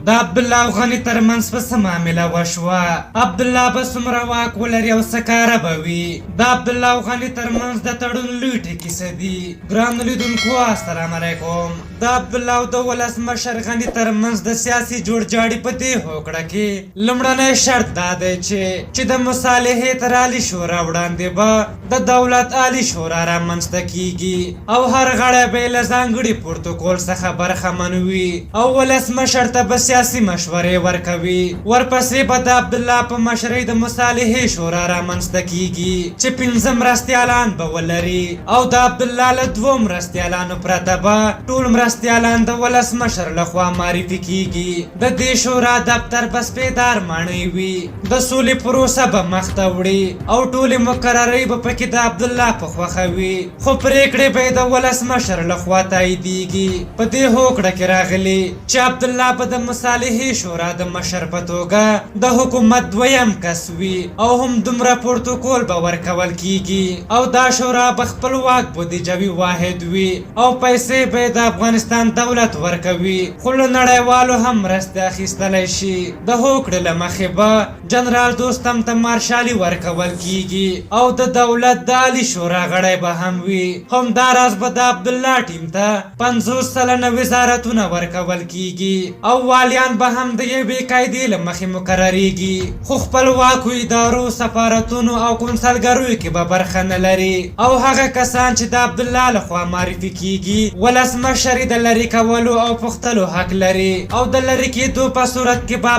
د عبدالله او غني ترمنځ په څه معامله وشوه؟ عبدالله به څومره واک ولري او څه کاره به وي؟ د عبدالله او غني ترمنځ د تړون لوی ټکي څه دي؟ ګرانو لیدونکو السلام علیکم. د عبدالله او د ولسمشر غني ترمنځ د سیاسي جوړجاړي په دې هوکړه کې لومړنی شرط دا دی چې د مصالحې تر عالي شورا وړاندې به د دولت عالي شورا رامنځته کیږي او هر غړی به یې له ځانګړي پروتوکول څخه برخمن وي او ولسمشر ته به سیاسي مشورې ورکوي. ورپسې به د عبدالله په مشرۍ د مصالحې شورا رامنځته کیږي چې 15 مرستیالان به ولري او د عبدالله له 2 مرستیالانو پرته به ټول مرستیالان د ولسمشر لخوا معرفي کیږي. د دې شورا دفتر به سپیدار ماڼۍ وي، د سولې پروسه به مخته وړي او ټولې مقررۍ به پکې د عبدالله په خوښه وي، خو پرېکړې به یې د ولسمشر لخوا تاییدیږي. په دې هوکړه کې راغلي چې عبدالله به د مصالحې شورا د مشر په توګه د حکومت 2م کس وي او هم دومره پروتوکول به ورکول کیږي او دا شورا به خپلواک بودیجوي واحد وي او پیسې به د افغانستان دولت ورکوي، خو له نړیوالو هم مرستې اخیستلی شي. د هوکړې له مخې به جنرال دوستم ته مارشالي ورکول کیږي او د دولت د عالي شورا غړی به هم وي. همداراز به د عبدالله ټیم ته 50 سلنه وزارتونه ورکول کیږي او والیان به هم د یوې قاعدې له مخې مقرریږي، خو خپلواکو ادارو، سفارتونو او کونسلګریو کې به برخه نه لري او هغه کسان چې د عبدالله لخوا معرفي کیږي ولسمشر د لرې کولو او پوښتلو حق لري او د لرې کېدو په صورت کې به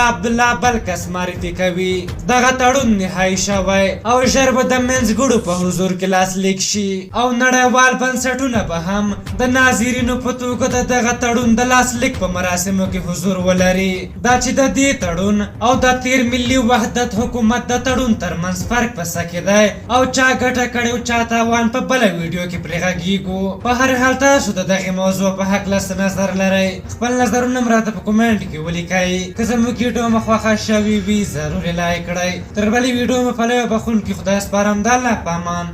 عبدالله بل کس معرفي کوي. دغه تړون نهایي شوی او ژر به د منځګړو په حضور کې لاسلیک شي او نړیوال بنسټونه به هم د ناظرینو په توګه د دغه تړون د لاسلیک په مراسمو کې حضور ولري. دا چې د دې تړون او د تیر ملي وحدت حکومت د تړون ترمنځ فرق په څه کې دی او چا ګټه کړې او چا تاوان، په بله ویډیو کې پرې غږیږو. په هر حال تاسو د دغې موضوع په هکله څه نظر لرئ؟ خپل نظرونه هم راته په کومنټ کې ولیکئ. که زموږ ویډیو مو خوښه شوې وي ضرور یې لایک کړئ. تر بلې ویډیو مو په لویه بخښونکي خدای سپارم. د الله په امان.